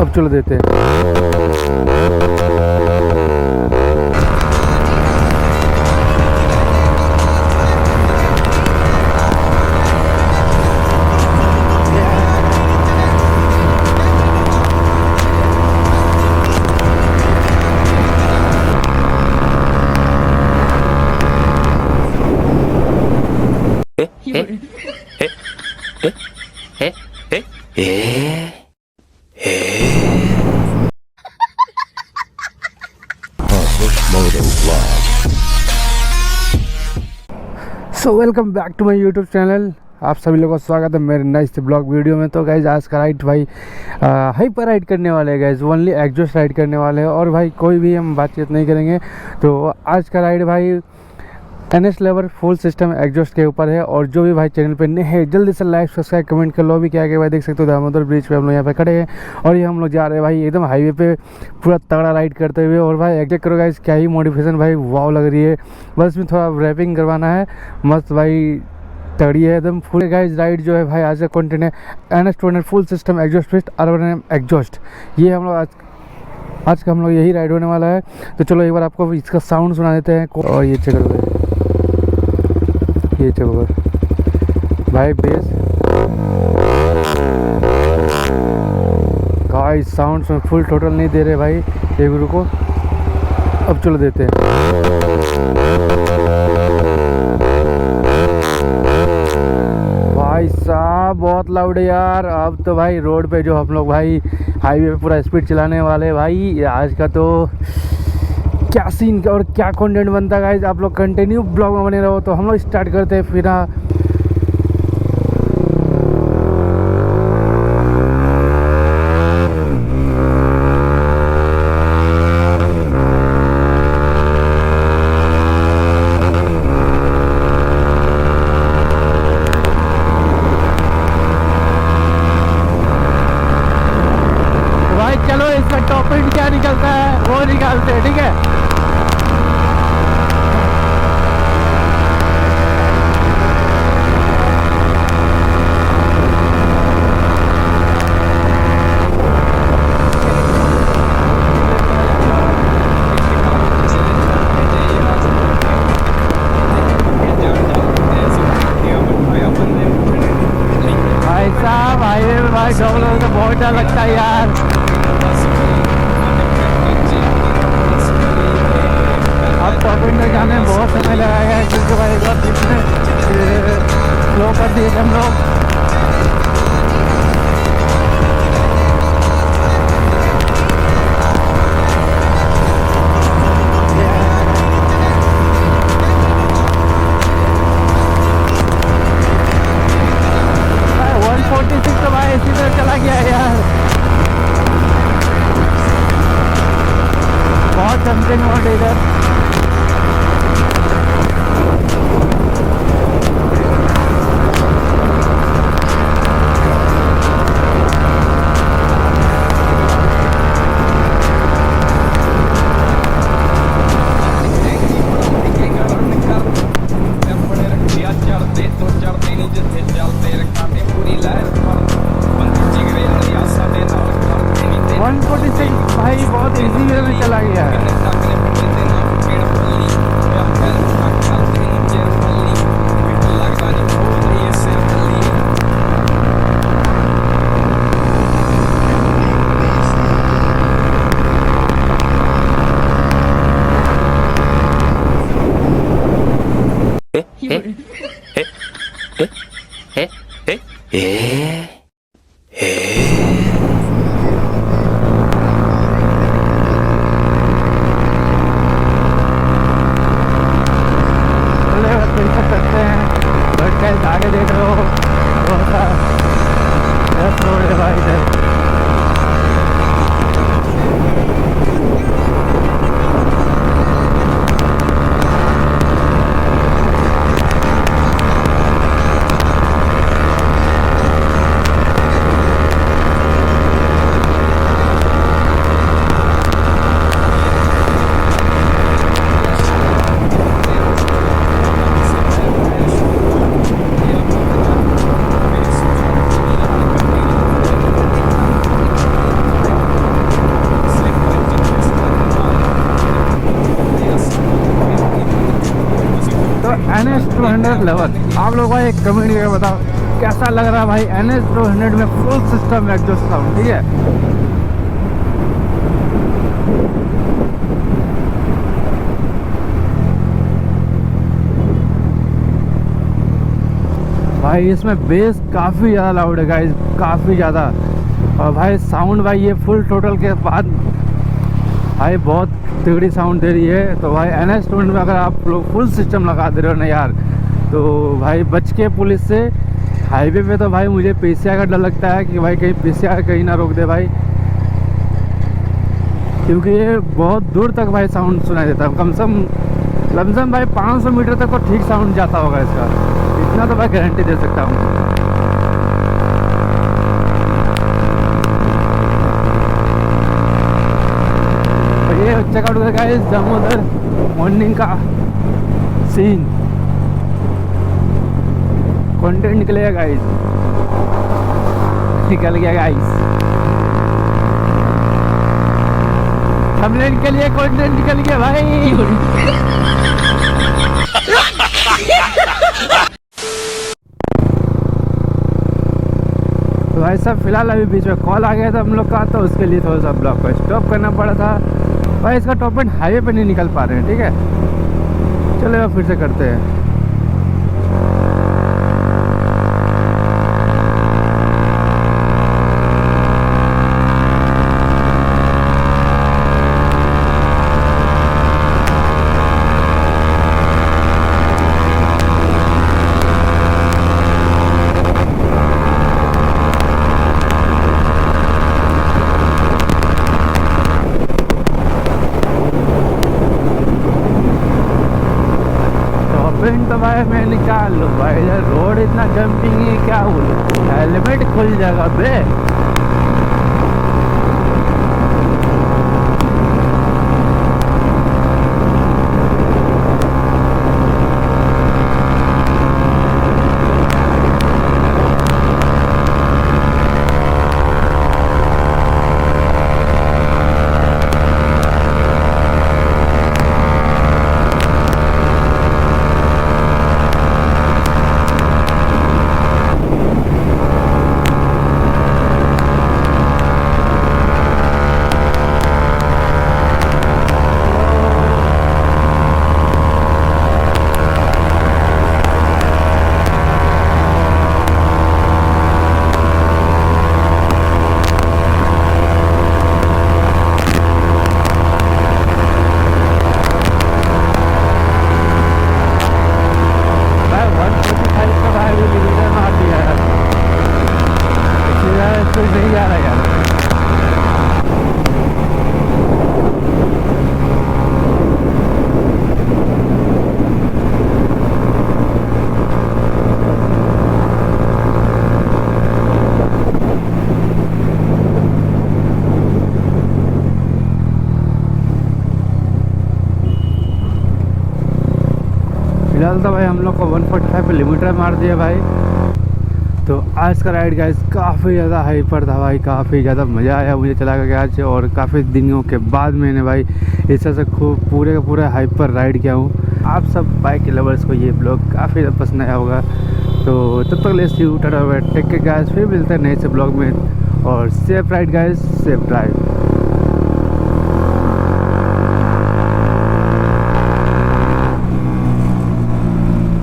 अब चलो देते हैं। So welcome back to my YouTube channel. आप सभी लोगों का स्वागत है मेरे नए से ब्लॉग वीडियो में। तो गाइज आज का राइड भाई हाइपर राइड करने वाले हैं गाइज, ओनली एग्जॉस्ट राइड करने वाले हैं और भाई कोई भी हम बातचीत नहीं करेंगे। तो आज का राइड भाई NS लेवर फुल सिस्टम एग्जॉस्ट के ऊपर है। और जो भी भाई चैनल पे नए हैं जल्दी से लाइक सब्सक्राइब कमेंट कर लो। भी क्या भाई देख सकते हो दामोदर ब्रिज पे हम लोग यहाँ पे खड़े हैं और ये हम लोग जा रहे हैं भाई एकदम हाईवे पे पूरा तगड़ा राइड करते हुए। और भाई चेक करो गाइस क्या ही मॉडिफिकेशन भाई वाव लग रही है। बस में थोड़ा रैपिंग करवाना है, मस्त भाई तगड़ी है एकदम फुल। गाइस राइड जो है भाई आज का कंटेंट है NS 200 full system exhaust fist urban exhaust. ये हम लोग आज का हम लोग यही राइड होने वाला है। तो चलो एक बार आपको इसका साउंड सुना देते हैं। और ये चेक करो ये चलो भाई बेस गाइस साउंड में फुल टोटल नहीं दे रहे भाई, एक रुको अब चलो देते हैं। भाई साहब बहुत लाउड है यार। अब तो भाई रोड पे जो हम लोग भाई हाईवे पे पूरा स्पीड चलाने वाले भाई आज का तो क्या सीन और क्या कंटेंट बनता है गाइस। आप लोग कंटिन्यू ब्लॉग में बने रहो। तो हम लोग स्टार्ट करते हैं फिर। भाई चलो इसका टॉप एंड क्या निकलता है वो निकालते हैं, ठीक है। भाई साहब हाईवे में भाई डबल तो बहुत डर लगता है यार। अब टॉप एंड में जाने में बहुत समय लगाएगा क्योंकि भाई एक बार स्लो कर दिए हम लोग। तो भाई इसी तरह चला गया यार, बहुत जंपिंग मोड इधर। भाई बहुत इजी वे में चला गया है। लेवल। आप लोग भाई एक कमेंट करके बताओ कैसा लग रहा है भाई NS 200 में फुल सिस्टम एग्जॉस्ट साउंड, ठीक है। भाई इसमें बेस काफ़ी ज़्यादा लाउड है गाइस, काफ़ी ज़्यादा। और भाई साउंड भाई ये फुल टोटल के बाद भाई बहुत तगड़ी साउंड दे रही है। तो भाई NS 200 में अगर आप लोग फुल सिस्टम लगा दे रहे हो ना यार, तो भाई बच के पुलिस से। हाईवे पे तो भाई मुझे पीसीआर का डर लगता है कि भाई कहीं पीसीआर कहीं ना रोक दे भाई, क्योंकि ये बहुत दूर तक भाई साउंड सुनाई देता है। कम से कम लमसम भाई 500 मीटर तक तो ठीक साउंड जाता होगा इसका, इतना तो मैं गारंटी दे सकता हूँ। तो ये चेकआउट करेगा इस दामोदर मॉर्निंग का सीन, कंटेंट निकलेगा गाइस, निकल गया गाइस, थंबनेल के लिए कंटेंट निकल गया भाई। तो भाई साहब फिलहाल अभी बीच में कॉल आ गया था हम लोग का, तो उसके लिए थोड़ा सा ब्लॉक को स्टॉप करना पड़ा था भाई। इसका टॉप एंड हाईवे पे नहीं निकल पा रहे हैं, ठीक है। चलो फिर से करते हैं। तो भाई मैं निकाल लूँ भाई, इधर रोड इतना जंपिंग है, क्या बोलूँ, हेलमेट खुल जाएगा बे। फिलहाल तो भाई हम लोग को 145 पे लिमिटर मार दिया भाई। तो आज का राइड गाइस काफ़ी ज़्यादा हाइपर था भाई, काफ़ी ज़्यादा मज़ा आया मुझे चला करके आज, और काफ़ी दिनों के बाद मैंने भाई इस तरह से खूब पूरे का पूरा हाइपर राइड किया हूँ। आप सब बाइक के लवर्स को ये ब्लॉग काफ़ी ज़्यादा पसंद आया होगा। तो तब तक let's you tata take care guys, फिर मिलते हैं नए से ब्लॉग में, और safe ride guys, safe drive.